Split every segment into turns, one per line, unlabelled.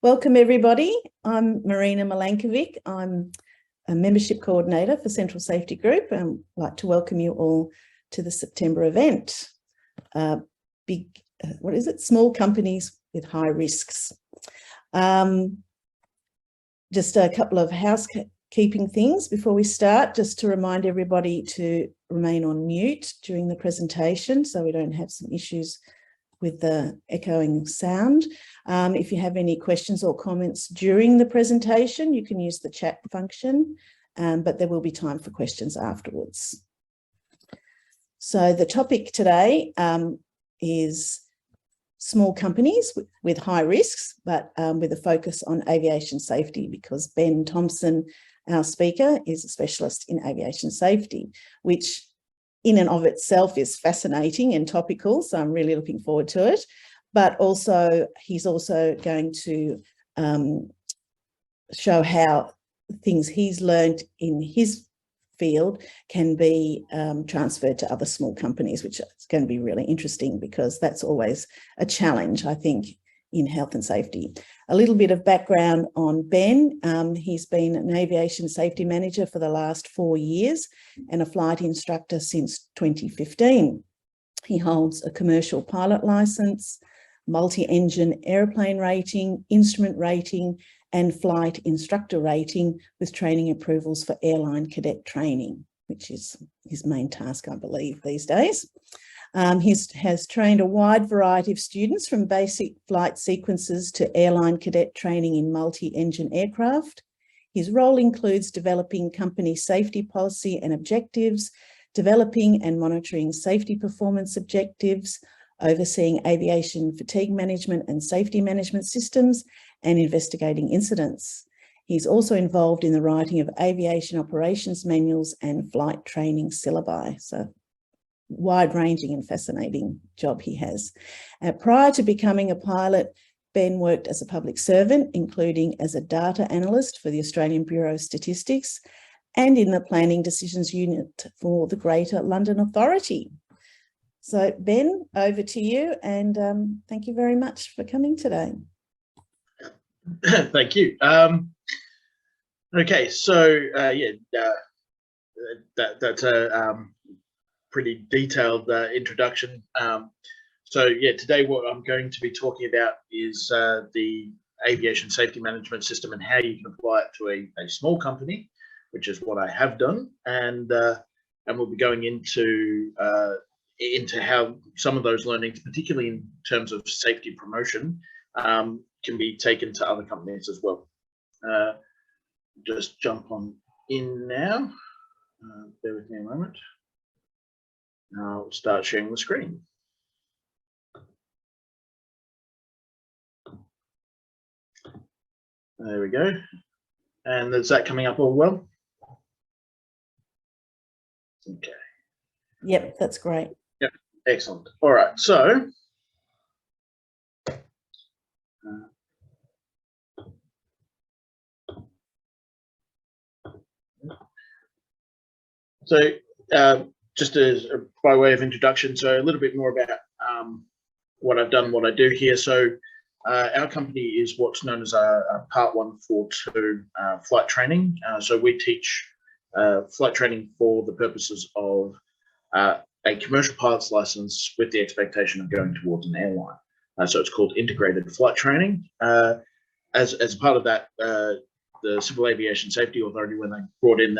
Welcome everybody. I'm Marina Milankovic. I'm a membership coordinator for Central Safety Group, and I'd like to welcome you all to the September event. Small companies with high risks. Just a couple of housekeeping things before we start, just to remind everybody to remain on mute during the presentation so we don't have some issues with the echoing sound. If you have any questions or comments during the presentation, you can use the chat function, but there will be time for questions afterwards. So the topic today is small companies with high risks, but with a focus on aviation safety, because Ben Thomson, our speaker, is a specialist in aviation safety, which in and of itself is fascinating and topical, so I'm really looking forward to it. But also, he's also going to show how things he's learned in his field can be transferred to other small companies, which is going to be really interesting because that's always a challenge, I think, in health and safety. A little bit of background on Ben. He's been an aviation safety manager for the last 4 years and a flight instructor since 2015. He holds a commercial pilot license, multi-engine airplane rating, instrument rating, and flight instructor rating with training approvals for airline cadet training, which is his main task, I believe, these days. He has trained a wide variety of students from basic flight sequences to airline cadet training in multi-engine aircraft. His role includes developing company safety policy and objectives, developing and monitoring safety performance objectives, overseeing aviation fatigue management and safety management systems, and investigating incidents. He's also involved in the writing of aviation operations manuals and flight training syllabi. So wide-ranging and fascinating job he has. Prior to becoming a pilot, Ben worked as a public servant, including as a data analyst for the Australian Bureau of Statistics and in the planning decisions unit for the Greater London Authority. So Ben, over to you, and thank you very much for coming today.
Thank you. Okay, so that's a pretty detailed introduction. Today what I'm going to be talking about is the aviation safety management system and how you can apply it to a small company, which is what I have done, and we'll be going into how some of those learnings, particularly in terms of safety promotion, can be taken to other companies as well. Just jump on in now. Bear with me a moment. I'll start sharing the screen. There we go. And is that coming up all well? Okay.
Yep, that's great.
Yep, excellent. All right, so just as by way of introduction, so a little bit more about what I've done, what I do here. So our company is what's known as a Part 142 flight training. So we teach flight training for the purposes of a commercial pilot's license with the expectation of going towards an airline. So it's called integrated flight training. As part of that, the Civil Aviation Safety Authority, when they brought in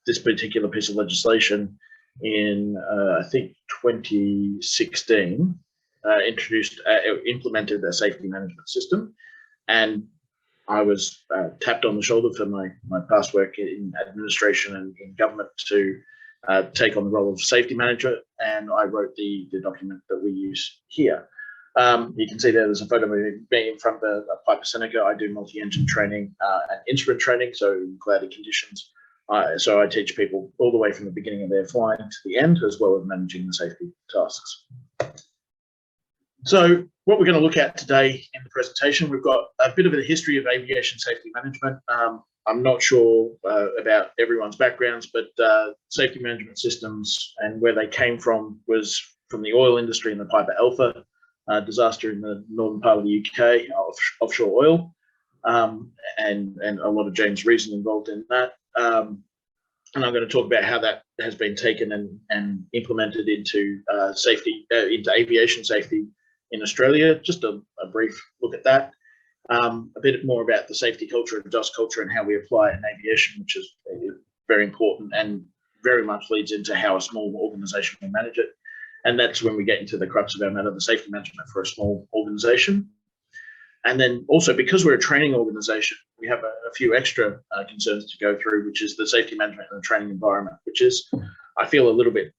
this particular piece of legislation in, I think, 2016, implemented a safety management system. And I was tapped on the shoulder for my past work in administration and in government to take on the role of safety manager, and I wrote the document that we use here. You can see there's a photo of me in front of a Piper Seneca. I do multi-engine training and instrument training, so in cloudy conditions. So I teach people all the way from the beginning of their flying to the end, as well as managing the safety tasks. So what we're going to look at today in the presentation, we've got a bit of a history of aviation safety management. I'm not sure about everyone's backgrounds, but safety management systems and where they came from was from the oil industry and the Piper Alpha disaster in the northern part of the UK, offshore oil, and a lot of James reason involved in that. And I'm going to talk about how that has been taken and implemented into into aviation safety in Australia. Just a brief look at that. A bit more about the safety culture and just culture and how we apply it in aviation, which is very important and very much leads into how a small organisation will manage it. And that's when we get into the crux of our matter, the safety management for a small organisation. And then also, because we're a training organisation, we have a few extra concerns to go through, which is the safety management and the training environment, which is, I feel, a little bit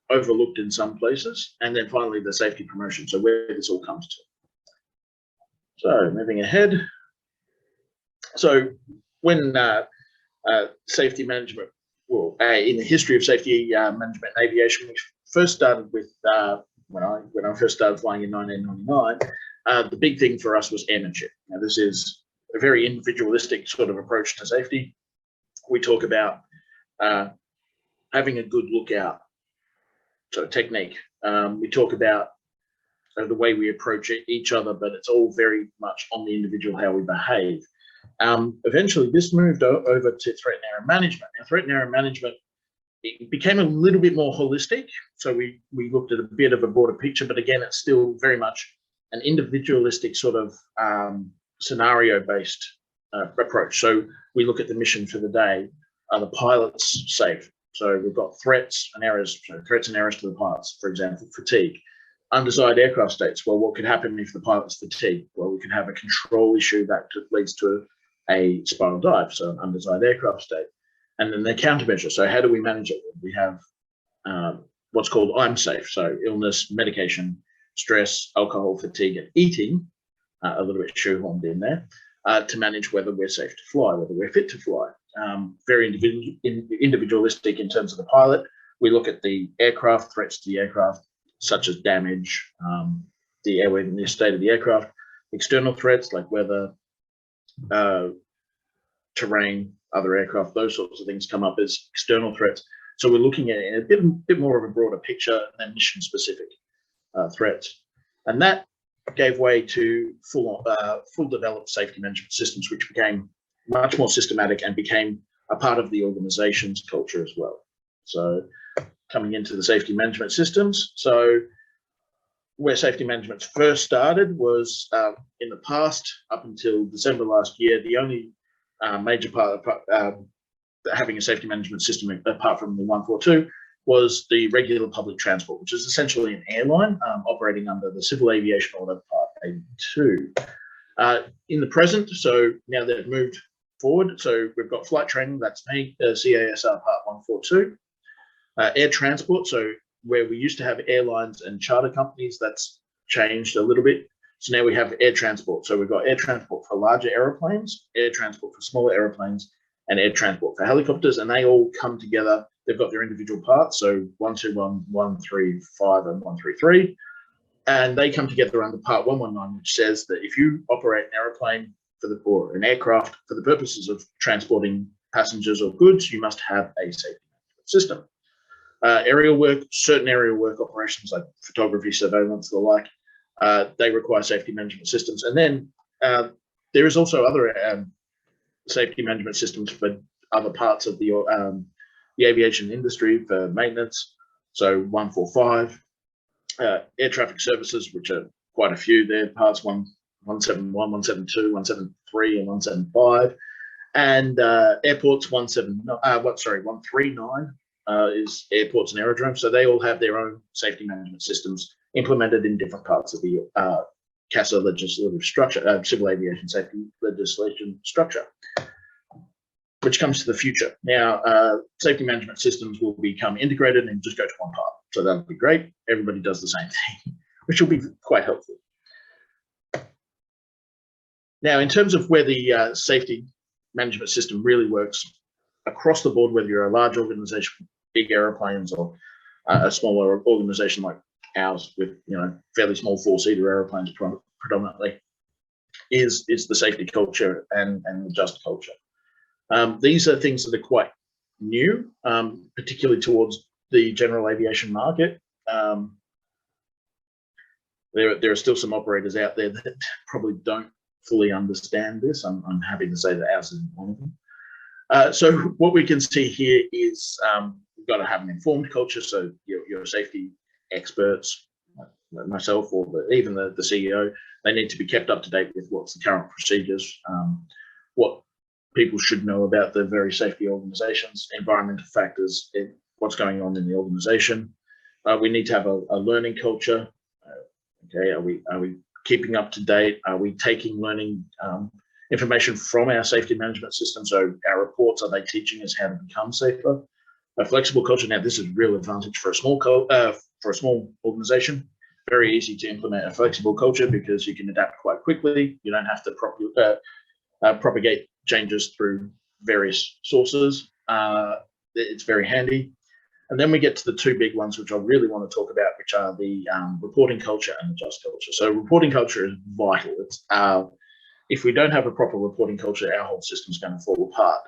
overlooked in some places. And then finally, the safety promotion, so where this all comes to. So moving ahead. So when safety management, well, in the history of safety management in aviation, we first started with, when I first started flying in 1999, the big thing for us was airmanship. Now, this is a very individualistic sort of approach to safety. We talk about having a good lookout, so technique. We talk about the way we approach each other, but it's all very much on the individual, how we behave. Eventually, this moved over to threat and error management. Now, threat and error management, it became a little bit more holistic. So we looked at a bit of a broader picture, but again, it's still very much an individualistic sort of scenario-based approach. So we look at the mission for the day. Are the pilots safe? So we've got threats and errors. So threats and errors to the pilots, for example, fatigue. Undesired aircraft states. Well, what could happen if the pilot's fatigued? Well, we can have a control issue that leads to a spiral dive, so an undesired aircraft state. And then the countermeasure. So how do we manage it? We have what's called I'm safe. So illness, medication, stress, alcohol, fatigue, and eating, a little bit shoehorned in there, to manage whether we're safe to fly, whether we're fit to fly. Very individualistic in terms of the pilot. We look at the aircraft, threats to the aircraft, such as damage, the airworthiness state of the aircraft, external threats like weather, terrain, other aircraft, those sorts of things come up as external threats. So we're looking at a bit more of a broader picture than mission-specific threats. And that gave way to full developed safety management systems, which became much more systematic and became a part of the organization's culture as well. So coming into the safety management systems. So where safety management first started was in the past, up until December last year, the only major part of having a safety management system apart from the 142 was the regular public transport, which is essentially an airline operating under the Civil Aviation Order Part 82. In the present, so now they've moved forward, so we've got flight training, that's me, CASA Part 142. Air transport, so where we used to have airlines and charter companies, that's changed a little bit. So now we have air transport. So we've got air transport for larger aeroplanes, air transport for smaller aeroplanes, and air transport for helicopters, and they all come together. They've got their individual parts, so 121, 135, and 133, and they come together under Part 119, which says that if you operate an aeroplane or an aircraft for the purposes of transporting passengers or goods, you must have a safety management system. Aerial work, certain aerial work operations like photography, surveillance, the like, they require safety management systems. And then there is also other safety management systems for other parts of the aviation industry for maintenance. So 145, air traffic services, which are quite a few there, parts 171, 172, 173, and 175. And airports 139 is airports and aerodromes. So they all have their own safety management systems implemented in different parts of the CASA legislative structure, civil aviation safety legislation structure, which comes to the future. Now, safety management systems will become integrated and just go to one part. So that'll be great. Everybody does the same thing, which will be quite helpful. Now, in terms of where the safety management system really works across the board, whether you're a large organization, big airplanes, or a smaller organization like ours with fairly small four-seater airplanes predominantly, is the safety culture and the just culture. These are things that are quite new, particularly towards the general aviation market. there are still some operators out there that probably don't fully understand this. I'm happy to say that ours isn't one of them. So what we can see here is we've got to have an informed culture. So your safety experts, like myself, or even the CEO, they need to be kept up to date with what's the current procedures, what people should know about the various safety organisations, environmental factors, what's going on in the organisation. We need to have a learning culture. Okay, are we keeping up to date? Are we taking learning information from our safety management system? So our reports, are they teaching us how to become safer? A flexible culture. Now, this is a real advantage for a small organisation. Very easy to implement a flexible culture because you can adapt quite quickly. You don't have to propagate changes through various sources. It's very handy. And then we get to the two big ones, which I really want to talk about, which are the reporting culture and the just culture. So reporting culture is vital. It's, if we don't have a proper reporting culture, our whole system is going to fall apart.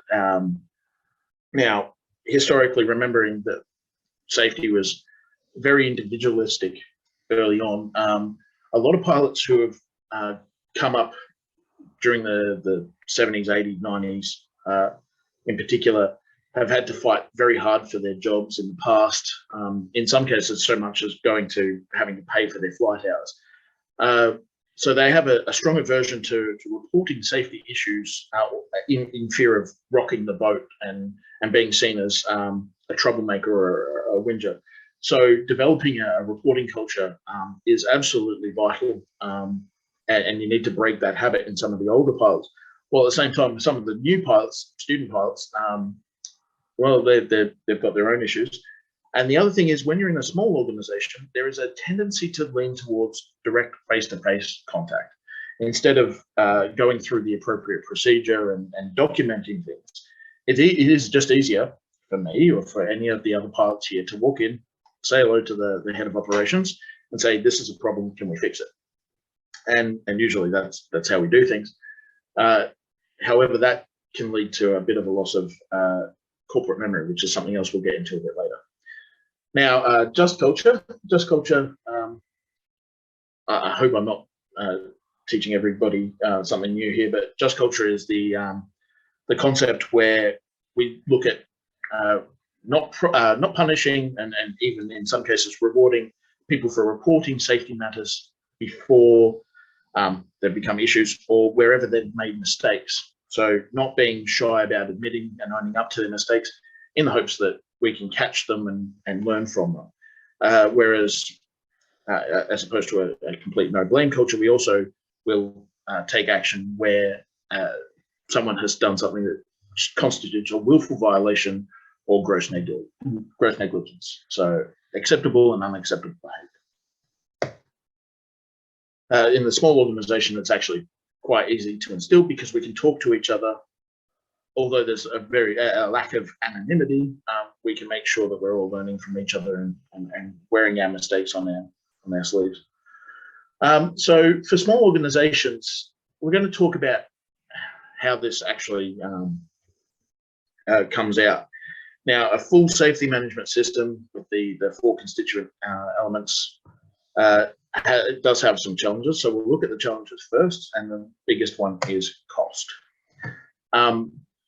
Now, historically, remembering that safety was very individualistic early on, a lot of pilots who have come up during the 70s, 80s, 90s in particular, have had to fight very hard for their jobs in the past. In some cases, so much as having to pay for their flight hours. So they have a strong aversion to reporting safety issues in fear of rocking the boat and being seen as a troublemaker or a whinger. So developing a reporting culture is absolutely vital, and you need to break that habit in some of the older pilots. Well, at the same time, some of the new pilots, student pilots, well, they've got their own issues. And the other thing is, when you're in a small organization, there is a tendency to lean towards direct face-to-face contact. Instead of going through the appropriate procedure and documenting things, it is just easier for me or for any of the other pilots here to walk in, say hello to the head of operations and say, this is a problem, can we fix it? And usually that's how we do things. However, that can lead to a bit of a loss of corporate memory, which is something else we'll get into a bit later. Now, just culture. I hope I'm not teaching everybody something new here, but just culture is the concept where we look at not punishing and even in some cases rewarding people for reporting safety matters before they've become issues or wherever they've made mistakes. So not being shy about admitting and owning up to their mistakes in the hopes that we can catch them and learn from them. Whereas as opposed to a complete no blame culture, we also will take action where someone has done something that constitutes a willful violation or gross negligence. So acceptable and unacceptable behavior. In the small organization, it's actually quite easy to instill because we can talk to each other. Although there's a lack of anonymity, we can make sure that we're all learning from each other and wearing our mistakes on our sleeves. So for small organizations, we're going to talk about how this actually comes out. Now, a full safety management system with the four constituent elements it does have some challenges. So we'll look at the challenges first, and the biggest one is cost.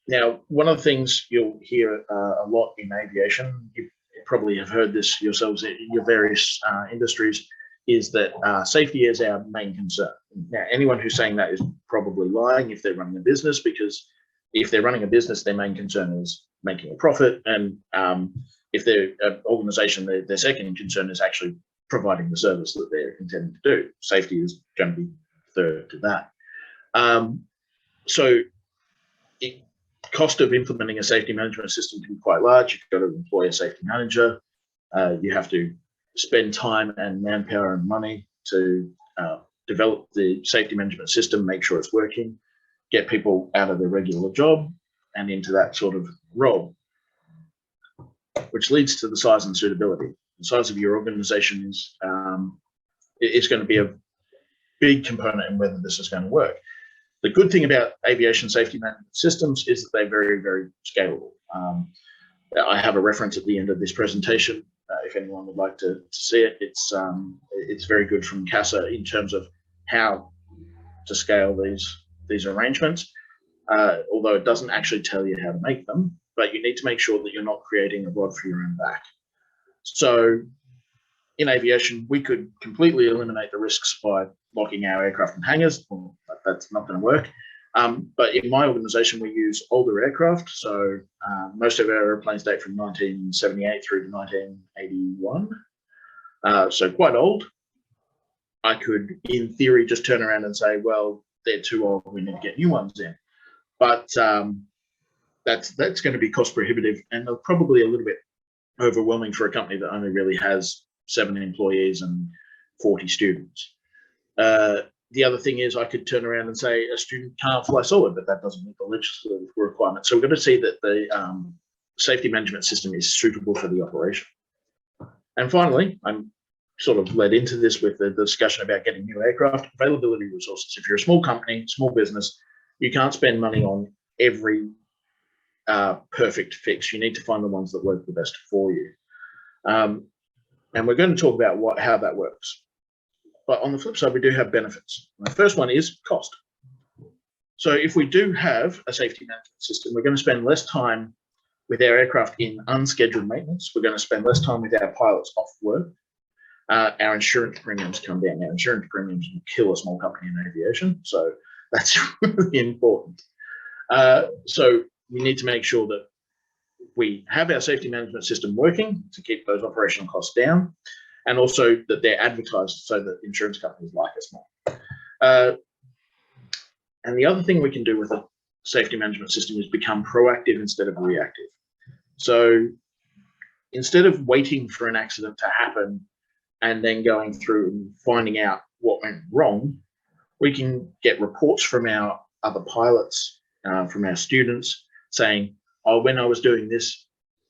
Now, one of the things you'll hear a lot in aviation, you probably have heard this yourselves in your various industries, is that safety is our main concern. Now, anyone who's saying that is probably lying if they're running a business, because if they're running a business, their main concern is making a profit. And if they're an organization, their second concern is actually providing the service that they're intending to do. Safety is going to be third to that. So cost of implementing a safety management system can be quite large. You've got to employ a safety manager. You have to spend time and manpower and money to develop the safety management system, make sure it's working, get people out of their regular job and into that sort of role, which leads to the size and suitability. The size of your organization is going to be a big component in whether this is going to work. The good thing about aviation safety management systems is that they're very, very scalable. I have a reference at the end of this presentation if anyone would like to see it, it's very good from CASA in terms of how to scale these arrangements. Although it doesn't actually tell you how to make them, but you need to make sure that you're not creating a rod for your own back. So in aviation, we could completely eliminate the risks by locking our aircraft in hangars. Well, that's not going to work. But in my organisation, we use older aircraft. So most of our airplanes date from 1978 through to 1981. So quite old. I could, in theory, just turn around and say, well, they're too old, we need to get new ones in. But that's going to be cost prohibitive and probably a little bit overwhelming for a company that only really has 7 employees and 40 students. The other thing is I could turn around and say a student can't fly solid, but that doesn't meet the legislative requirement. So we're going to see that the safety management system is suitable for the operation. And finally, I'm sort of led into this with the discussion about getting new aircraft, availability resources. If you're a small company, small business, you can't spend money on every perfect fix. You need to find the ones that work the best for you. And we're going to talk about how that works. But on the flip side, we do have benefits. The first one is cost. So if we do have a safety management system, we're going to spend less time with our aircraft in unscheduled maintenance. We're going to spend less time with our pilots off work. Our insurance premiums come down. Our insurance premiums will kill a small company in aviation. So that's really important. So we need to make sure that we have our safety management system working to keep those operational costs down, and also that they're advertised so that insurance companies like us more. And the other thing we can do with a safety management system is become proactive instead of reactive. So instead of waiting for an accident to happen and then going through and finding out what went wrong, we can get reports from our other pilots, from our students saying, oh, when I was doing this,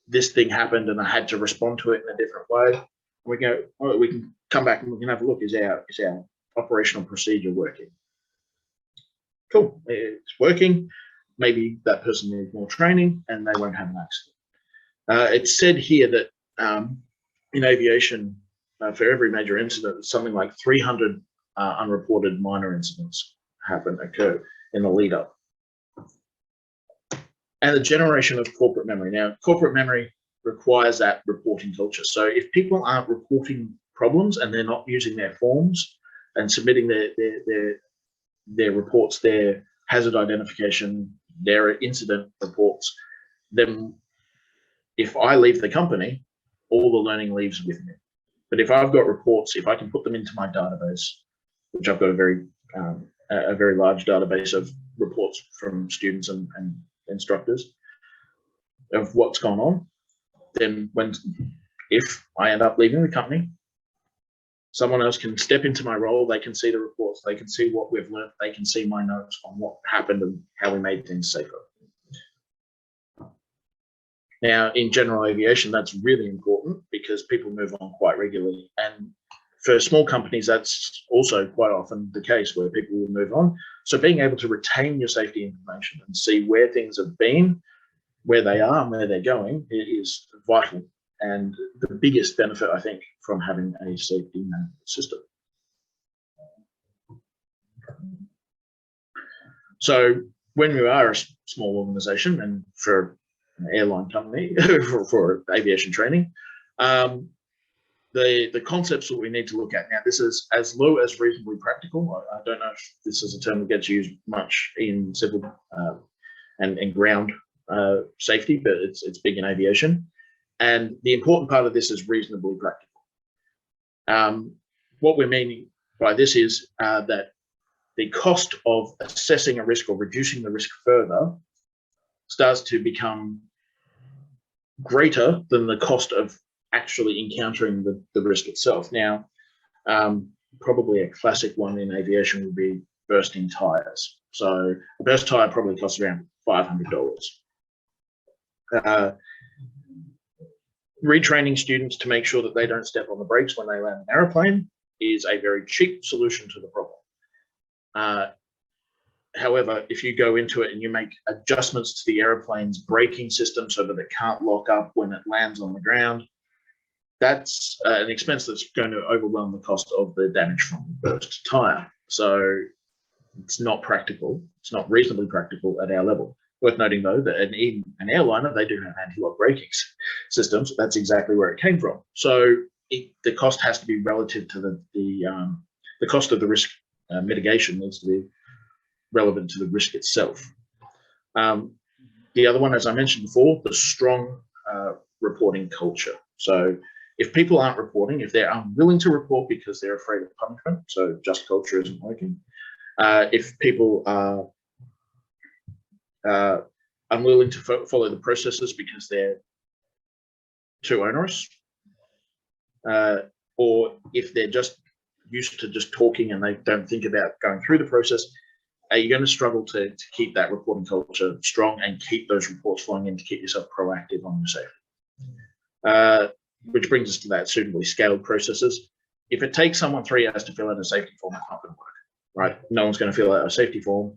this thing happened and I had to respond to it in a different way. And we go, oh, we can come back and we can have a look. Is our operational procedure working? Cool, it's working. Maybe that person needs more training and they won't have an accident. It's said here that in aviation, for every major incident, something like 300 unreported minor incidents occur in the lead up. And the generation of corporate memory. Now, corporate memory requires that reporting culture. So if people aren't reporting problems and they're not using their forms and submitting their reports, their hazard identification, their incident reports, then if I leave the company, all the learning leaves with me. But if I've got reports, if I can put them into my database, which I've got a very large database of reports from students and instructors of what's gone on, then if I end up leaving the company, someone else can step into my role, they can see the reports, they can see what we've learned, they can see my notes on what happened and how we made things safer. Now, in general aviation, that's really important because people move on quite regularly. And for small companies, that's also quite often the case where people will move on. So being able to retain your safety information and see where things have been, where they are and where they're going is vital. And the biggest benefit, I think, from having a safety management system. So when we are a small organization, and for an airline company, for aviation training, the concepts that we need to look at now, this is as low as reasonably practical. I don't know if this is a term that gets used much in civil and ground safety, but it's big in aviation. And the important part of this is reasonably practical. What we're meaning by this is that the cost of assessing a risk or reducing the risk further starts to become greater than the cost of actually encountering the risk itself. Now, probably a classic one in aviation would be bursting tires. So a burst tire probably costs around $500. Retraining students to make sure that they don't step on the brakes when they land an aeroplane is a very cheap solution to the problem. However, if you go into it and you make adjustments to the aeroplane's braking system so that it can't lock up when it lands on the ground, that's an expense that's going to overwhelm the cost of the damage from the burst tyre. So it's not practical. It's not reasonably practical at our level. Worth noting, though, that in an airliner, they do have anti-lock braking systems. That's exactly where it came from. So the cost has to be relative to the cost of the risk mitigation needs to be relevant to the risk itself. The other one, as I mentioned before, the strong reporting culture. So if people aren't reporting, if they're unwilling to report because they're afraid of punishment, so just culture isn't working. If people are unwilling to follow the processes because they're too onerous, or if they're just used to just talking and they don't think about going through the process, you're going to struggle to keep that reporting culture strong and keep those reports flowing in to keep yourself proactive on your safety. Which brings us to that suitably scaled processes. If it takes someone 3 hours to fill out a safety form, it's not going to work, right? No one's going to fill out a safety form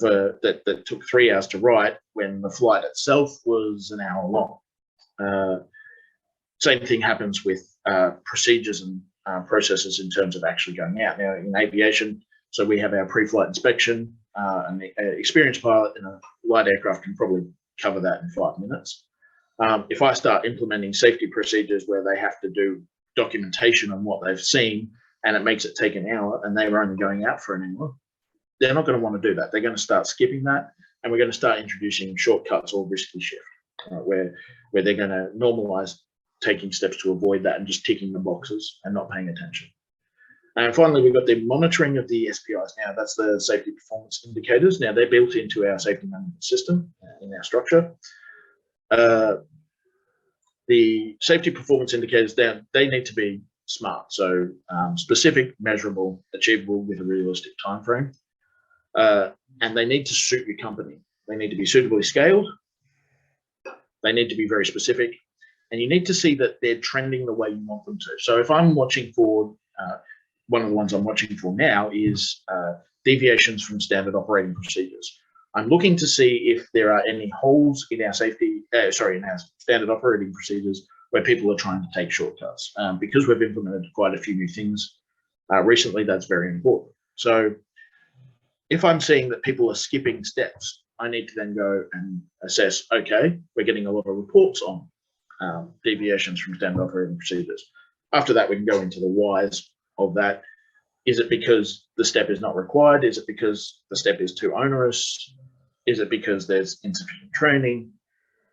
that took 3 hours to write when the flight itself was an hour long. Same thing happens with procedures and processes in terms of actually going out. Now, in aviation, so we have our pre-flight inspection, and the experienced pilot in a light aircraft can probably cover that in 5 minutes. If I start implementing safety procedures where they have to do documentation on what they've seen and it makes it take an hour and they were only going out for an hour, they're not going to want to do that. They're going to start skipping that, and we're going to start introducing shortcuts or risky shift, where they're going to normalize taking steps to avoid that and just ticking the boxes and not paying attention. And finally, we've got the monitoring of the SPIs. Now, that's the safety performance indicators. Now, they're built into our safety management system in our structure. The safety performance indicators, they need to be smart. So specific, measurable, achievable with a realistic time frame. And they need to suit your company. They need to be suitably scaled. They need to be very specific. And you need to see that they're trending the way you want them to. So if I'm watching for, one of the ones I'm watching for now is deviations from standard operating procedures. I'm looking to see if there are any holes in our in our standard operating procedures where people are trying to take shortcuts. Because we've implemented quite a few new things recently, that's very important. So if I'm seeing that people are skipping steps, I need to then go and assess, okay, we're getting a lot of reports on deviations from standard operating procedures. After that, we can go into the whys of that. Is it because the step is not required? Is it because the step is too onerous? Is it because there's insufficient training?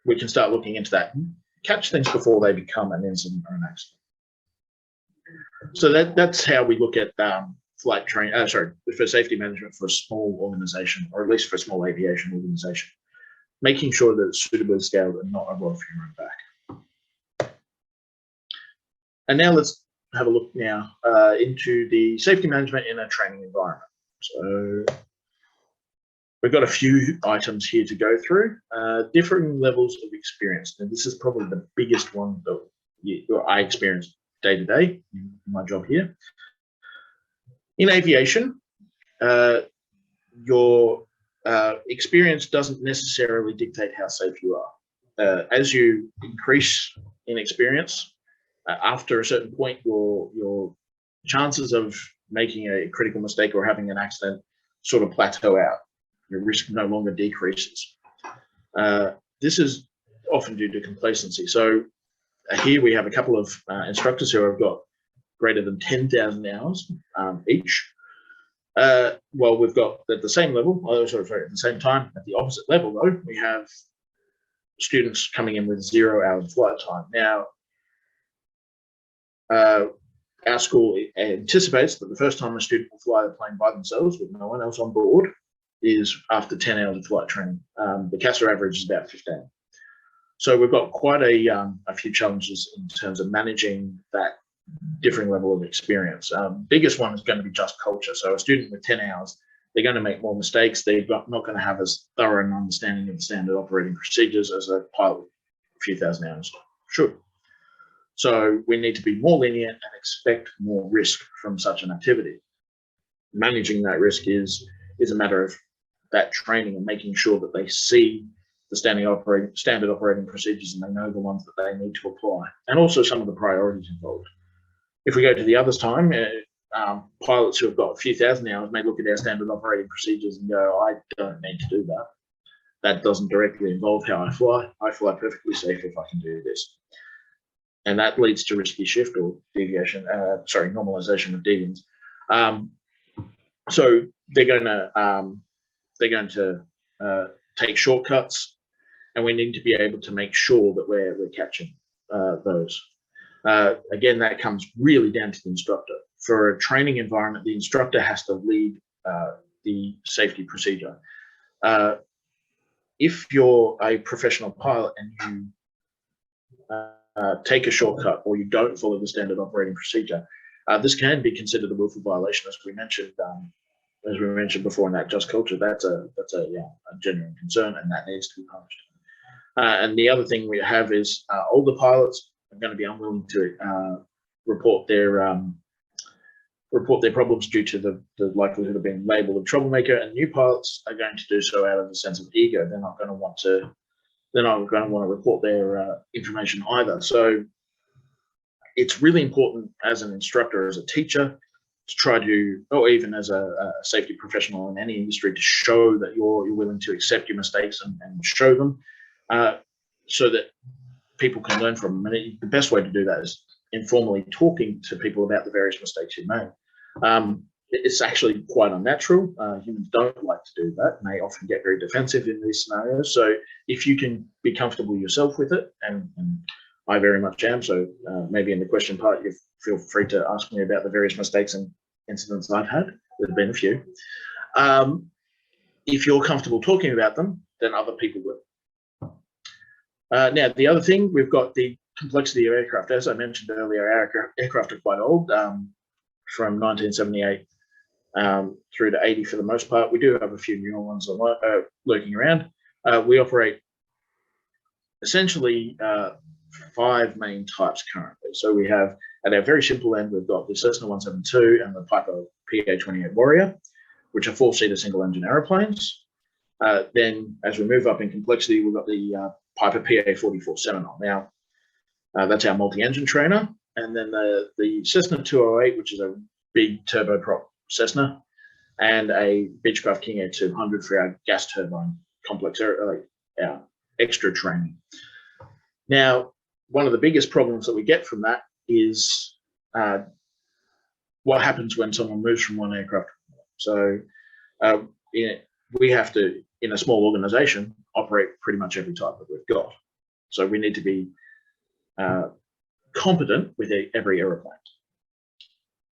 We can start looking into that and catch things before they become an incident or an accident. So that's how we look at flight training, for safety management for a small organization, or at least for a small aviation organization, making sure that it's suitably scaled and not a rod for your own back. And now let's have a look now into the safety management in a training environment. So we've got a few items here to go through, differing levels of experience. And this is probably the biggest one that I experience day to day in my job here. In aviation, your experience doesn't necessarily dictate how safe you are. As you increase in experience, after a certain point, your chances of making a critical mistake or having an accident sort of plateau out. Your risk no longer decreases. This is often due to complacency. So here we have a couple of instructors who have got greater than 10,000 hours each. Well, we've got at the same level, at the same time, at the opposite level though, we have students coming in with 0 hours flight time. Now, our school anticipates that the first time a student will fly the plane by themselves with no one else on board is after 10 hours of flight training. The CASA average is about 15. So we've got quite a few challenges in terms of managing that differing level of experience. Biggest one is going to be just culture. So a student with 10 hours, they're going to make more mistakes. They're not going to have as thorough an understanding of the standard operating procedures as a pilot with a few thousand hours should. So we need to be more lenient and expect more risk from such an activity. Managing that risk is a matter of that training and making sure that they see the standard operating procedures, and they know the ones that they need to apply, and also some of the priorities involved. If we go to the other time, pilots who have got a few thousand hours may look at our standard operating procedures and go, I don't need to do that. That doesn't directly involve how I fly. I fly perfectly safe if I can do this. And that leads to risky shift or deviation, normalization of deviance. So they're going to take shortcuts, and we need to be able to make sure that we're catching those. Again, that comes really down to the instructor. For a training environment, the instructor has to lead the safety procedure. If you're a professional pilot and you take a shortcut or you don't follow the standard operating procedure, this can be considered a willful violation, as we mentioned before in that just culture. That's a genuine concern, and that needs to be punished. And the other thing we have is older pilots are going to be unwilling to report their problems due to the likelihood of being labelled a troublemaker, and new pilots are going to do so out of a sense of ego. They're not going to want to report their information either. So it's really important as an instructor, as a teacher, to try to, or even as a safety professional in any industry, to show that you're willing to accept your mistakes and show them, so that people can learn from them. And the best way to do that is informally talking to people about the various mistakes you made. It's actually quite unnatural. Humans don't like to do that, and they often get very defensive in these scenarios. So if you can be comfortable yourself with it, and I very much am, so maybe in the question part, you feel free to ask me about the various mistakes and incidents I've had. There have been a few. If you're comfortable talking about them, then other people will. Now, the other thing, we've got the complexity of aircraft. As I mentioned earlier, our aircraft are quite old, from 1978 through to 80 for the most part. We do have a few newer ones lurking around. We operate essentially 5 main types currently. So we have, at our very simple end, we've got the Cessna 172 and the Piper PA-28 Warrior, which are 4-seater single-engine aeroplanes. Then, as we move up in complexity, we've got the Piper PA-44 Seminole. Now, that's our multi-engine trainer. And then the Cessna 208, which is a big turboprop Cessna, and a Beechcraft King Air 200 for our gas turbine complex, our extra training. Now, one of the biggest problems that we get from that is what happens when someone moves from one aircraft to another. So we have to, in a small organization, operate pretty much every type that we've got. So we need to be competent with every aeroplane.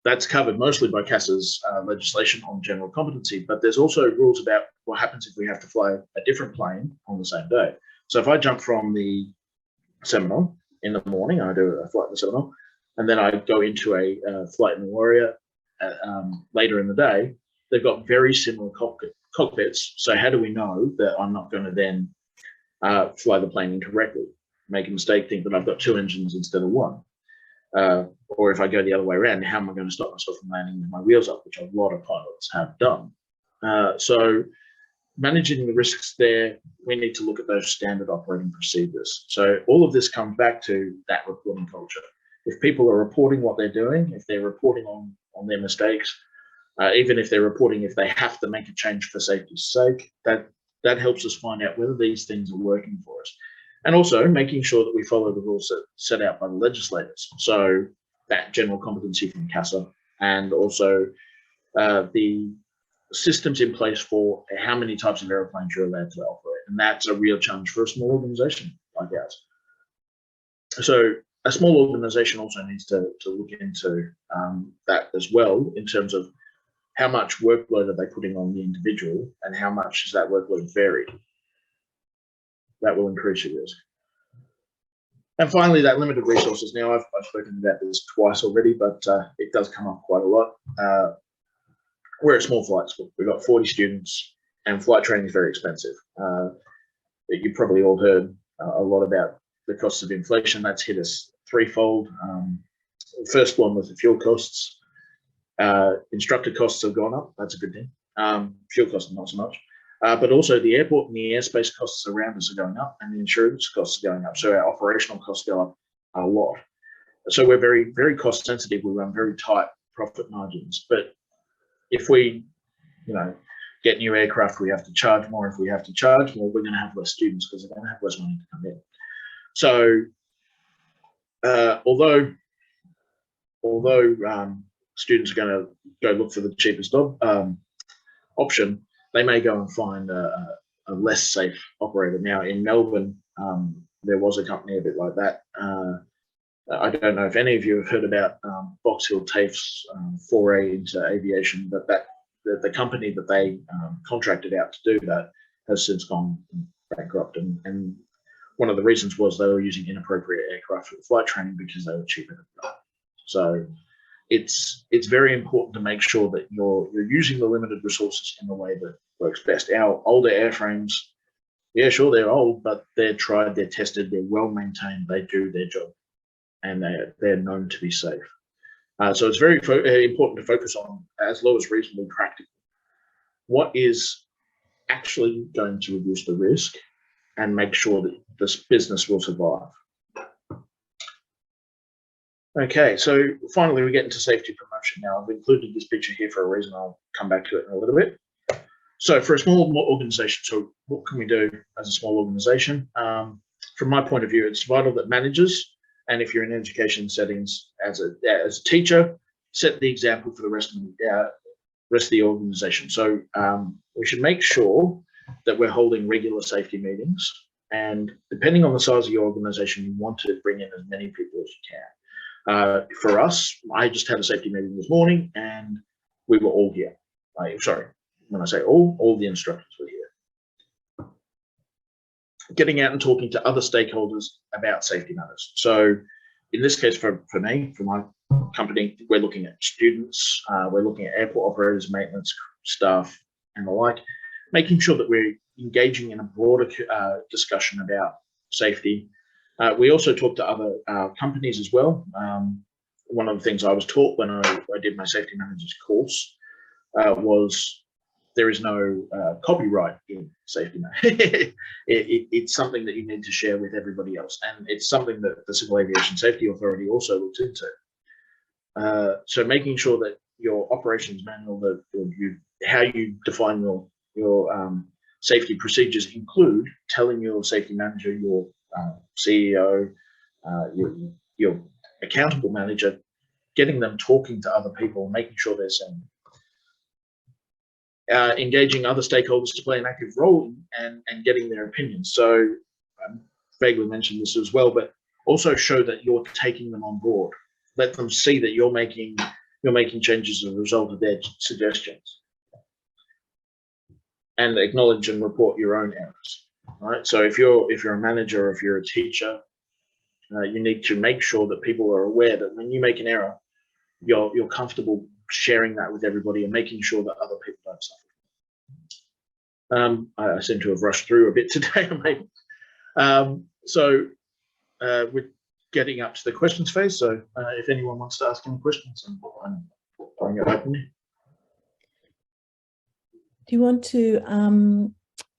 That's covered mostly by CASA's legislation on general competency, but there's also rules about what happens if we have to fly a different plane on the same day. So if I jump from the Seminole in the morning, I do a flight in the Seminole, and then I go into a flight in the Warrior later in the day, they've got very similar cockpits. So how do we know that I'm not going to then fly the plane incorrectly, make a mistake, think that I've got 2 engines instead of 1? Or if I go the other way around, how am I going to stop myself from landing with my wheels up, which a lot of pilots have done? So managing the risks there, we need to look at those standard operating procedures. So all of this comes back to that reporting culture. If people are reporting what they're doing, if they're reporting on their mistakes, even if they're reporting if they have to make a change for safety's sake, that helps us find out whether these things are working for us. And also making sure that we follow the rules that set out by the legislators. So that general competency from CASA, and also the systems in place for how many types of airplanes you're allowed to operate. And that's a real challenge for a small organization like ours. So a small organization also needs to look into that as well, in terms of how much workload are they putting on the individual, and how much is that workload varied. That will increase your risk. And finally, that limited resources. Now, I've spoken about this twice already, but it does come up quite a lot. We're a small flight school. We've got 40 students, and flight training is very expensive. You've probably all heard a lot about the costs of inflation. That's hit us threefold. The first one was the fuel costs. Instructor costs have gone up. That's a good thing. Fuel costs, not so much. But also the airport and the airspace costs around us are going up, and the insurance costs are going up. So our operational costs go up a lot. So we're very, very cost sensitive. We run very tight profit margins. But if we, get new aircraft, we have to charge more. If we have to charge more, we're going to have less students because they're going to have less money to come in. So although students are going to go look for the cheapest option, they may go and find a less safe operator. Now in Melbourne, there was a company a bit like that. I don't know if any of you have heard about Box Hill TAFE's foray into aviation, but the company that they contracted out to do that has since gone bankrupt. And one of the reasons was they were using inappropriate aircraft for flight training because they were cheaper to fly. So it's very important to make sure that you're using the limited resources in the way that works best. Our older airframes, yeah, sure, they're old, but they're tried, they're tested, they're well maintained, they do their job, and they're known to be safe. So it's very important to focus on, as low as reasonably practical, what is actually going to reduce the risk and make sure that this business will survive. Okay, so finally we get into safety promotion. Now I've included this picture here for a reason. I'll come back to it in a little bit. So for a small organization, so what can we do as a small organization? From my point of view, it's vital that managers, and if you're in education settings as a teacher, set the example for the rest of the organization. So we should make sure that we're holding regular safety meetings, and depending on the size of your organization, you want to bring in as many people as you can. For us, I just had a safety meeting this morning, and we were all here. Sorry, when I say all the instructors were here. Getting out and talking to other stakeholders about safety matters. So in this case, for me, for my company, we're looking at students, we're looking at airport operators, maintenance staff, and the like, making sure that we're engaging in a broader discussion about safety. We also talk to other companies as well. One of the things I was taught when I did my safety manager's course was there is no copyright in safety management. It's something that you need to share with everybody else, and it's something that the Civil Aviation Safety Authority also looks into. So making sure that your operations manual, how you define your safety procedures include telling your safety manager, your CEO, your accountable manager, getting them talking to other people, making sure they're saying, engaging other stakeholders to play an active role and getting their opinions. So I vaguely mentioned this as well, but also show that you're taking them on board. Let them see that you're making changes as a result of their suggestions, and acknowledge and report your own errors. Right. So if you're a manager or if you're a teacher, you need to make sure that people are aware that when you make an error, you're comfortable sharing that with everybody and making sure that other people don't suffer. I seem to have rushed through a bit today, maybe. So we're getting up to the questions phase. So if anyone wants to ask any questions, I'm throwing it open here.
Do you want to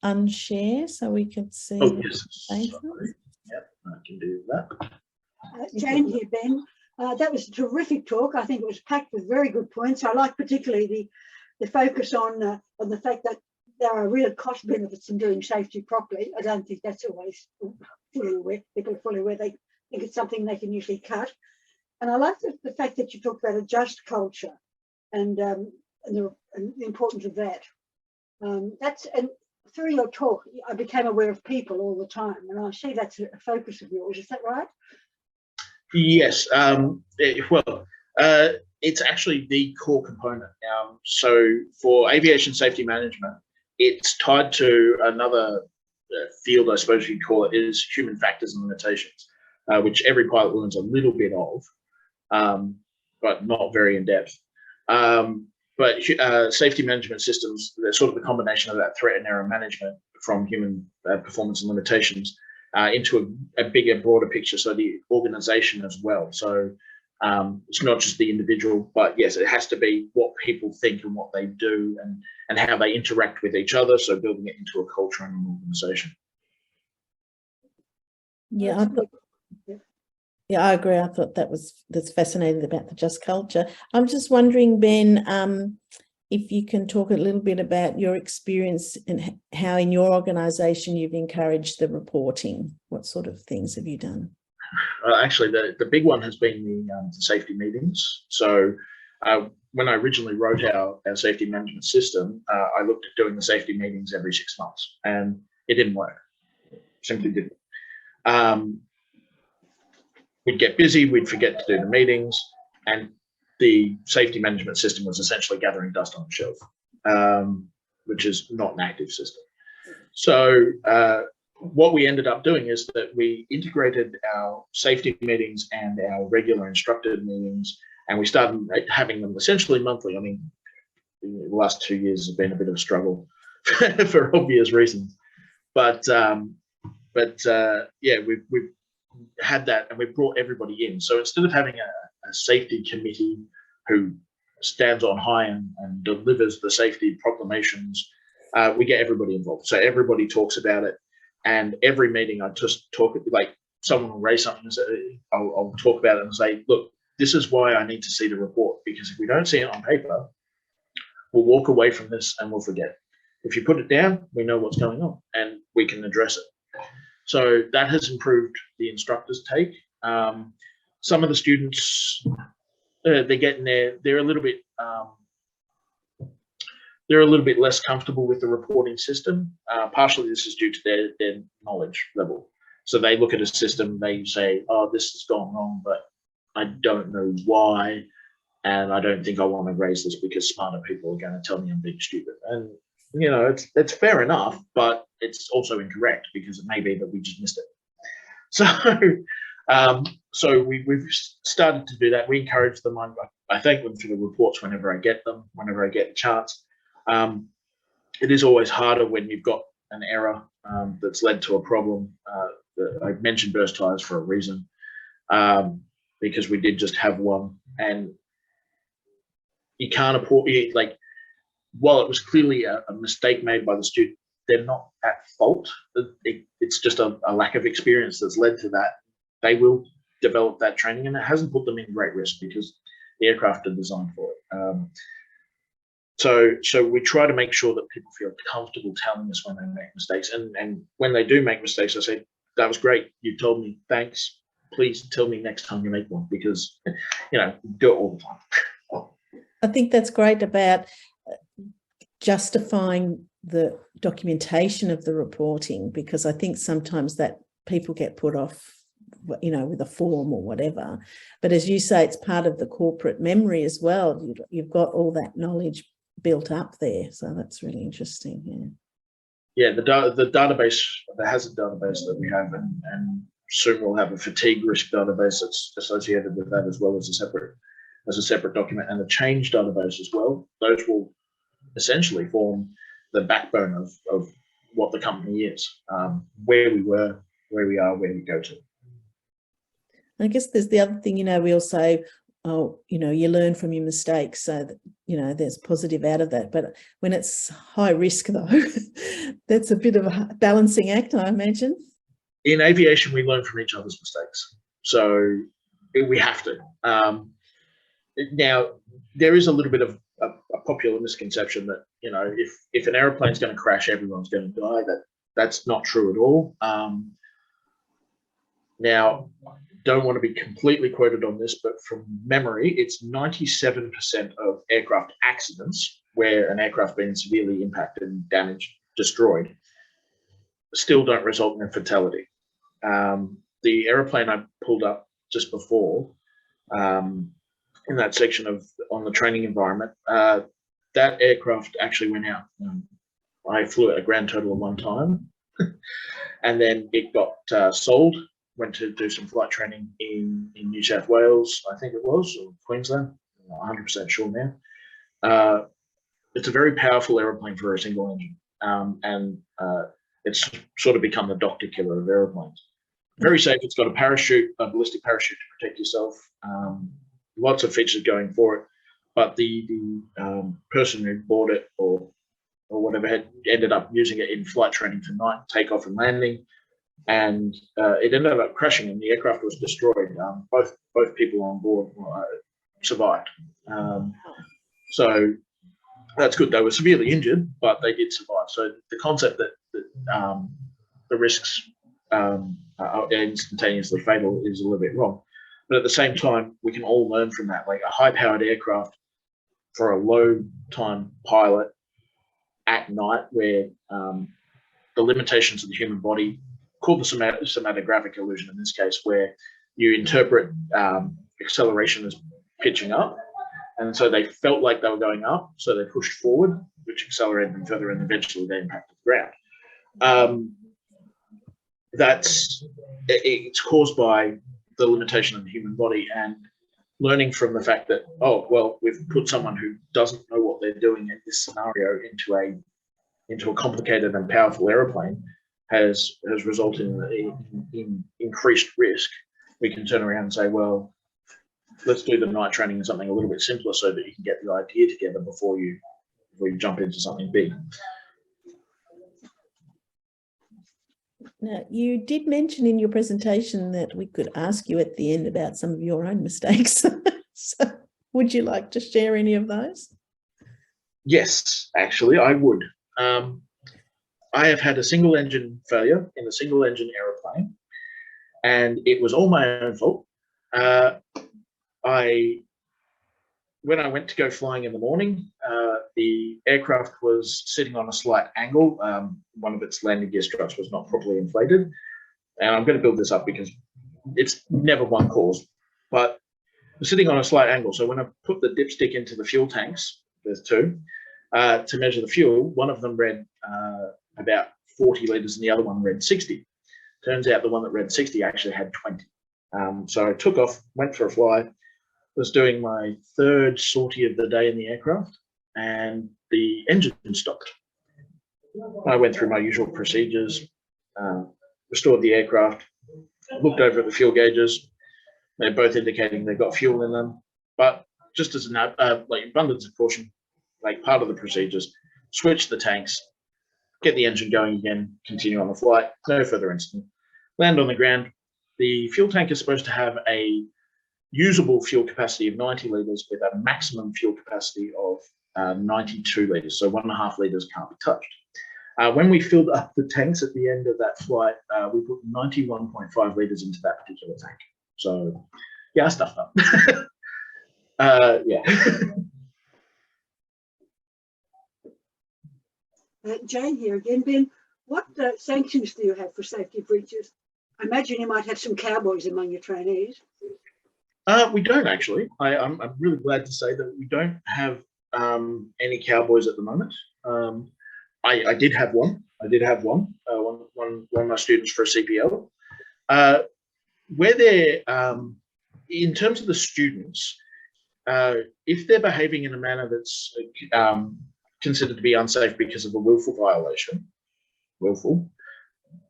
unshare so we can see?
Oh, yes. Yep, I can do that.
Jane here, Ben. That was a terrific talk. I think it was packed with very good points. I like particularly the focus on the fact that there are real cost benefits in doing safety properly. I don't think that's always fully aware. People are fully aware. They think it's something they can usually cut. And I like the fact that you talked about a just culture and the importance of that. And through your talk, I became aware of people all the time, and I see that's a focus of yours. Is that right?
Yes. It's actually the core component. So for aviation safety management, it's tied to another field, I suppose you'd call it, is human factors and limitations, which every pilot learns a little bit of, but not very in depth. But safety management systems, they're sort of the combination of that threat and error management from human performance and limitations into a bigger, broader picture, so the organization as well. So It's not just the individual, but yes, it has to be what people think and what they do, and how they interact with each other. So building it into a culture and an organisation.
Yeah, I agree. I thought that's fascinating about the just culture. I'm just wondering, Ben, if you can talk a little bit about your experience and how in your organisation you've encouraged the reporting. What sort of things have you done?
Actually, the big one has been the safety meetings. So when I originally wrote our safety management system, I looked at doing the safety meetings every 6 months, and it didn't work. It simply didn't. We'd get busy, we'd forget to do the meetings, and the safety management system was essentially gathering dust on the shelf, which is not an active system. So what we ended up doing is that we integrated our safety meetings and our regular instructor meetings, and we started having them essentially monthly. I mean, the last 2 years has been a bit of a struggle for obvious reasons, but yeah, we've had that, and we brought everybody in. So instead of having a safety committee who stands on high and delivers the safety proclamations, we get everybody involved. So everybody talks about it. And every meeting I just talk, like someone will raise something and say, I'll talk about it and say, look, this is why I need to see the report, because if we don't see it on paper, we'll walk away from this and we'll forget. If you put it down, we know what's going on and we can address it. So that has improved the instructor's take. Some of the students, they're getting there, they're a little bit less comfortable with the reporting system. Partially this is due to their knowledge level. So they look at a system, they say, oh, this has gone wrong, but I don't know why. And I don't think I want to raise this because smarter people are going to tell me I'm being stupid. And, you know, it's fair enough, but it's also incorrect because it may be that we just missed it. So we've started to do that. We encourage them. I thank them for the reports whenever I get them, whenever I get the chance. It is always harder when you've got an error that's led to a problem. I mentioned burst tires for a reason, because we did just have one, and you can't afford, like, while it was clearly a mistake made by the student, they're not at fault. It's just a lack of experience that's led to that. They will develop that training, and it hasn't put them in great risk because the aircraft are designed for it. So we try to make sure that people feel comfortable telling us when they make mistakes. And when they do make mistakes, I say, that was great. You told me, thanks. Please tell me next time you make one, because, you know, do it all the time.
I think that's great about justifying the documentation of the reporting, because I think sometimes that people get put off, you know, with a form or whatever. But as you say, it's part of the corporate memory as well. You've got all that knowledge built up there. So that's really interesting.
Yeah, the database, the hazard database that we have, and soon we'll have a fatigue risk database that's associated with that, as well as a separate document, and a change database as well. Those will essentially form the backbone of what the company is, where we were, where we are, where we go to.
I guess there's the other thing, you know, we all say, oh, you know, you learn from your mistakes, so that, you know, there's positive out of that. But when it's high risk, though, that's a bit of a balancing act, I imagine.
In aviation, we learn from each other's mistakes, so we have to. Now, there is a little bit of a popular misconception that, you know, if an aeroplane's going to crash, everyone's going to die. That's not true at all. Now, don't want to be completely quoted on this, but from memory, it's 97% of aircraft accidents where an aircraft being severely impacted, damaged, destroyed, still don't result in a fatality. The aeroplane I pulled up just before, in that section on the training environment, that aircraft actually went out. I flew it a grand total of one time, and then it got sold. Went to do some flight training in New South Wales, I think it was, or Queensland. I'm not 100% sure now. It's a very powerful aeroplane for a single engine, and it's sort of become the doctor killer of airplanes. Very safe. It's got a parachute, a ballistic parachute to protect yourself. lots of features going for it, but the person who bought it or whatever had ended up using it in flight training for night takeoff and landing, and it ended up crashing and the aircraft was destroyed. Both people on board survived. So that's good. They were severely injured, but they did survive. So the concept that the risks are instantaneously fatal is a little bit wrong. But at the same time, we can all learn from that. Like a high-powered aircraft for a low-time pilot at night, where the limitations of the human body, called the somatographic illusion in this case, where you interpret acceleration as pitching up, and so they felt like they were going up, so they pushed forward, which accelerated them further, and eventually they impacted the ground. It's caused by the limitation of the human body, and learning from the fact that, oh, well, we've put someone who doesn't know what they're doing in this scenario into a complicated and powerful aeroplane has resulted in increased risk. We can turn around and say, well, let's do the night training in something a little bit simpler so that you can get the idea together before you jump into something big.
Now, you did mention in your presentation that we could ask you at the end about some of your own mistakes. So would you like to share any of those?
Yes, actually, I would. I have had a single engine failure in a single engine aeroplane, and it was all my own fault. When I went to go flying in the morning, the aircraft was sitting on a slight angle. One of its landing gear struts was not properly inflated. And I'm going to build this up because it's never one cause, but it was sitting on a slight angle. So when I put the dipstick into the fuel tanks, there's two, to measure the fuel, one of them read about 40 litres and the other one read 60. Turns out the one that read 60 actually had 20. So I took off, went for a fly, was doing my third sortie of the day in the aircraft, and the engine stopped. I went through my usual procedures, restored the aircraft, looked over at the fuel gauges. They're both indicating they've got fuel in them, but just as an abundance of caution, like part of the procedures, switch the tanks, get the engine going again, continue on the flight, no further incident. Land on the ground. The fuel tank is supposed to have a usable fuel capacity of 90 litres with a maximum fuel capacity of 92 litres, so 1.5 litres can't be touched. When we filled up the tanks at the end of that flight, we put 91.5 litres into that particular tank. So, yeah, I stuffed up. Yeah.
Jane here again. Ben, what sanctions do you have for safety breaches? I imagine you might have some cowboys among your trainees.
We don't actually. I'm really glad to say that we don't have any cowboys at the moment. I did have one. One of my students for a CPL. Where they're, in terms of the students, if they're behaving in a manner that's considered to be unsafe because of a willful violation,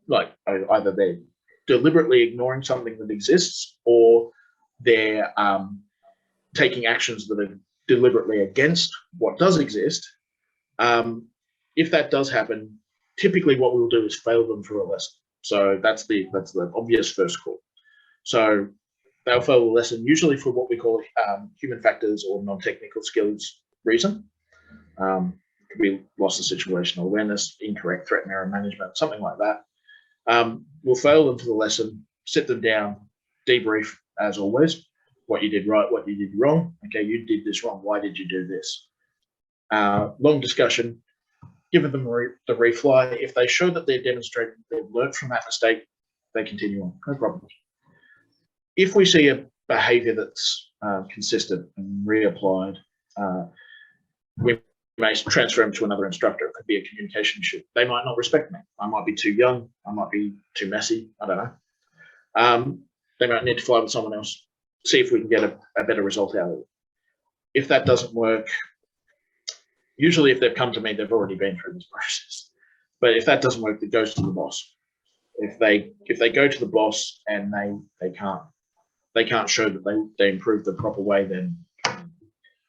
like either they're deliberately ignoring something that exists, or they're taking actions that are deliberately against what does exist. If that does happen, typically what we'll do is fail them through a lesson. So that's the obvious first call. So they'll fail the lesson usually for what we call human factors or non-technical skills reason. Could be loss of situational awareness, incorrect threat and error management, something like that. We'll fail them for the lesson, sit them down, debrief as always, what you did right, what you did wrong. Okay, you did this wrong. Why did you do this? Long discussion, giving them the refly. If they show that they're demonstrating they've learned from that mistake, they continue on, no problem. If we see a behaviour that's consistent and reapplied, we may transfer them to another instructor. It could be a communication issue. They might not respect me. I might be too young. I might be too messy. I don't know. They might need to fly with someone else, see if we can get a better result out of it. If that doesn't work, usually if they've come to me, they've already been through this process. But if that doesn't work, it goes to the boss. If they go to the boss and they they can't show that they improved the proper way, then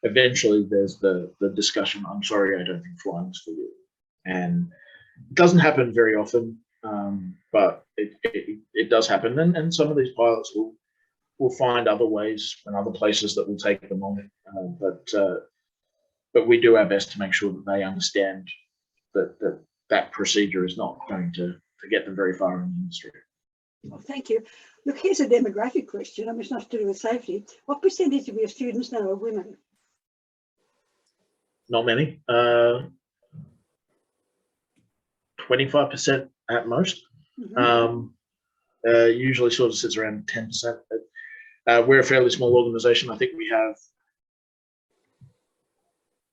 eventually there's the discussion, I'm sorry, I don't think flying is for you. And it doesn't happen very often, but it does happen. And some of these pilots will find other ways and other places that will take them on. But we do our best to make sure that they understand that procedure is not going to get them very far in the industry.
Well, thank you. Look, here's a demographic question. I mean, it's not to do with safety. What percentage of your students now are women?
Not many. 25% at most. Usually sort of sits around 10%. We're a fairly small organisation. I think we have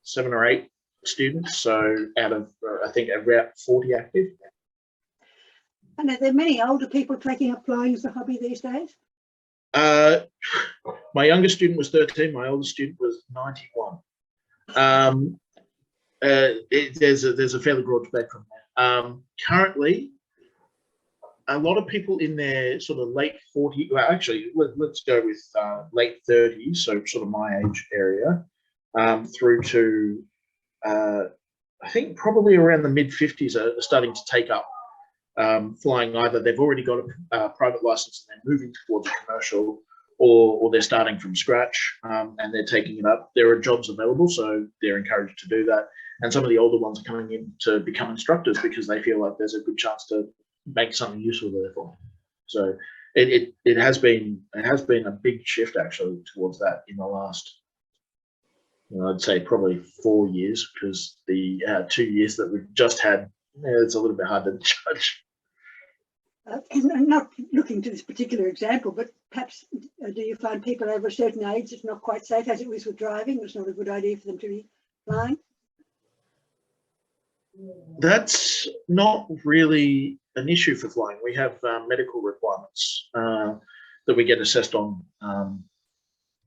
7 or 8 students, so out of I think about 40 active.
And are there many older people taking up flying as a hobby these days?
My youngest student was 13. My oldest student was 91. There's a fairly broad spectrum there. Currently, a lot of people in their sort of late 40s, well, actually, let's go with late 30s, so sort of my age area, through to, I think probably around the mid 50s are starting to take up flying. Either they've already got a private license and they're moving towards a commercial, or they're starting from scratch and they're taking it up. There are jobs available, so they're encouraged to do that. And some of the older ones are coming in to become instructors because they feel like there's a good chance to make something useful with their flying. So it has been a big shift actually towards that in the last, I'd say probably 4 years, because the 2 years that we've just had, it's a little bit hard to judge.
And not looking to this particular example, but perhaps do you find people over a certain age it's not quite safe, as it was with driving? It's not a good idea for them to be flying?
That's not really an issue for flying. We have medical requirements that we get assessed on.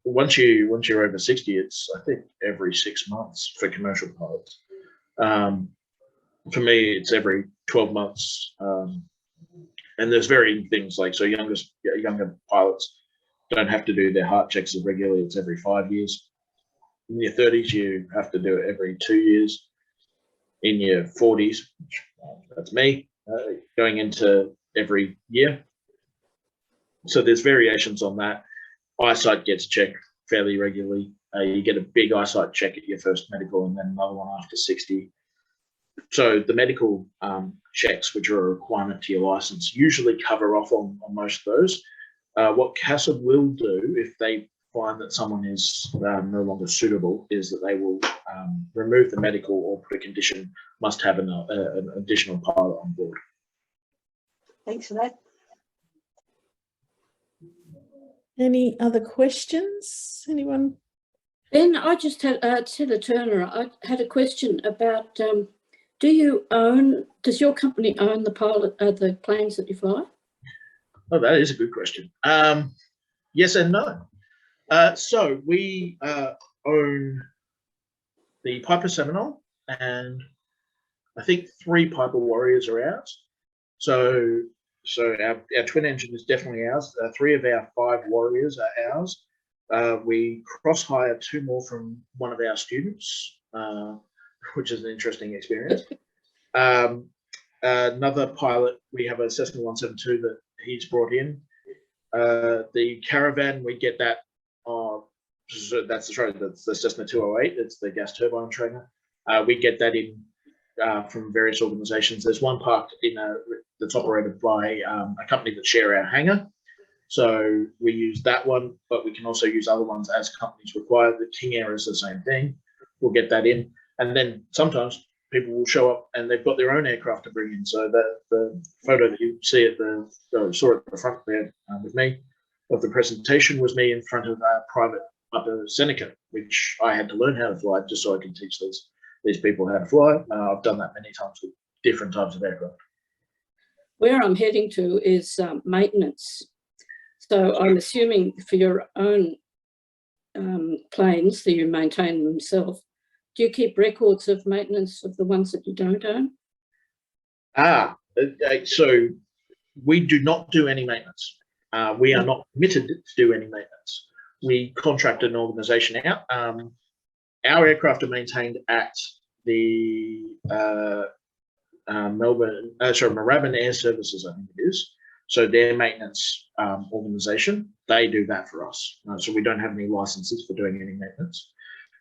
Once you're over 60, it's I think every 6 months for commercial pilots. For me, it's every 12 months. And there's varying things, like, so younger pilots don't have to do their heart checks as regularly. It's every 5 years. In your 30s, you have to do it every 2 years. In your 40s, that's me, going into every year. So there's variations on that. Eyesight gets checked fairly regularly. You get a big eyesight check at your first medical, and then another one after 60. So the medical checks, which are a requirement to your license, usually cover off on most of those. What CASA will do if they find that someone is no longer suitable is that they will remove the medical or put a condition, must have an additional pilot on board.
Thanks for that.
Any other questions? Anyone?
Ben, I just had, Heather Turner, I had a question about, does your company own the planes that you fly?
Oh, that is a good question. Yes and no. So we own the Piper Seminole, and I think 3 Piper Warriors are ours. So our twin engine is definitely ours. 3 of our 5 Warriors are ours. We cross hire 2 more from one of our students, which is an interesting experience. Another pilot, we have a Cessna 172 that he's brought in. The Caravan, we get that. So that's the Cessna 208. It's the gas turbine trainer. We get that in from various organisations. There's one parked in that's operated by a company that share our hangar. So we use that one, but we can also use other ones as companies require. The King Air is the same thing. We'll get that in. And then sometimes people will show up and they've got their own aircraft to bring in. So the photo that you see saw at the front there with me of the presentation was me in front of a private Upper Seneca, which I had to learn how to fly just so I can teach these people how to fly. I've done that many times with different types of aircraft.
Where I'm heading to is maintenance. So I'm assuming for your own planes that you maintain them yourself, do you keep records of maintenance of the ones that you don't own?
So we do not do any maintenance. We are not permitted to do any maintenance. We contract an organisation out. Our aircraft are maintained at the Moorabbin Air Services, I think it is. So their maintenance organisation, they do that for us. So we don't have any licenses for doing any maintenance.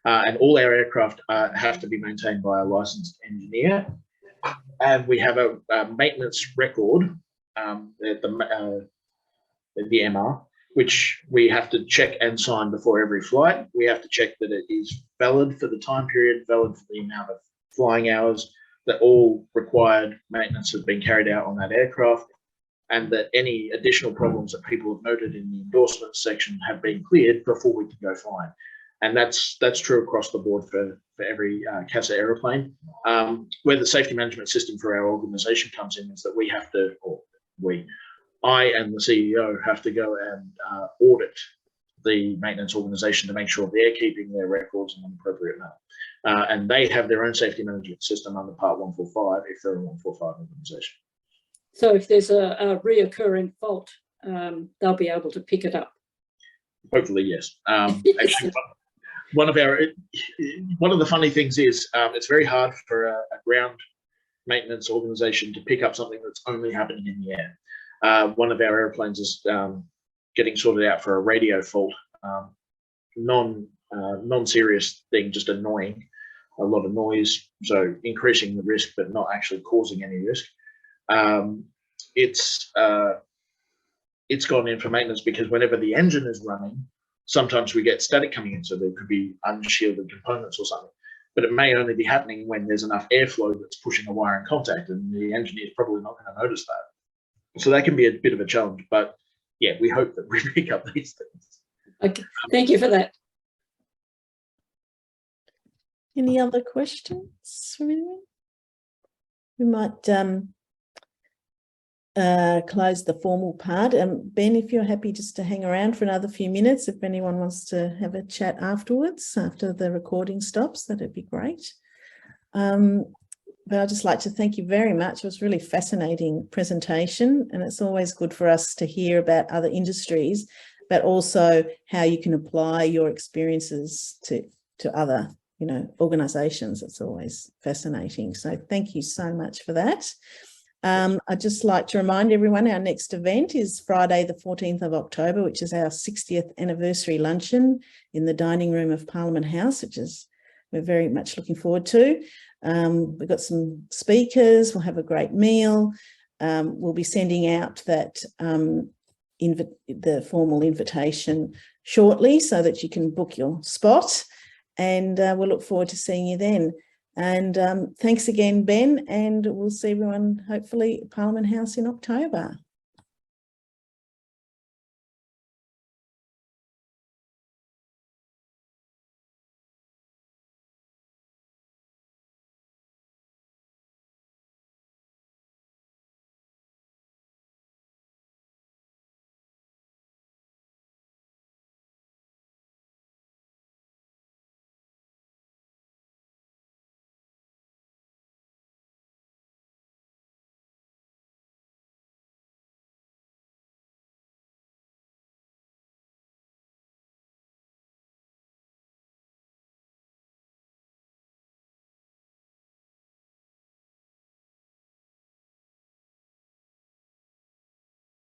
And all our aircraft have to be maintained by a licensed engineer. And we have a maintenance record at the MR, which we have to check and sign before every flight. We have to check that it is valid for the time period, valid for the amount of flying hours, that all required maintenance has been carried out on that aircraft, and that any additional problems that people have noted in the endorsement section have been cleared before we can go flying. And that's true across the board for every CASA aeroplane. Where the safety management system for our organisation comes in is that we have to, I and the CEO have to go and audit the maintenance organisation to make sure they're keeping their records in an appropriate manner. And they have their own safety management system under Part 145 if they're a 145 organisation.
So if there's a reoccurring fault, they'll be able to pick it up.
Hopefully, yes. Actually, one of the funny things is it's very hard for a ground maintenance organisation to pick up something that's only happening in the air. One of our airplanes is getting sorted out for a radio fault, non-serious thing, just annoying, a lot of noise, so increasing the risk but not actually causing any risk. It's gone in for maintenance because whenever the engine is running, sometimes we get static coming in, so there could be unshielded components or something. But it may only be happening when there's enough airflow that's pushing a wire in contact, and the engineer is probably not going to notice that. So that can be a bit of a challenge, but yeah, we hope that we pick up these things.
Okay, thank you for that.
Any other questions from anyone? We might close the formal part. Ben, if you're happy just to hang around for another few minutes, if anyone wants to have a chat afterwards, after the recording stops, that'd be great. But I'd just like to thank you very much. It was a really fascinating presentation, and it's always good for us to hear about other industries, but also how you can apply your experiences to other, organisations. It's always fascinating. So thank you so much for that. I'd just like to remind everyone our next event is Friday the 14th of October, which is our 60th anniversary luncheon in the dining room of Parliament House, which is we're very much looking forward to. We've got some speakers, we'll have a great meal. We'll be sending out that the formal invitation shortly so that you can book your spot, and we'll look forward to seeing you then. And thanks again, Ben, and we'll see everyone hopefully at Parliament House in October.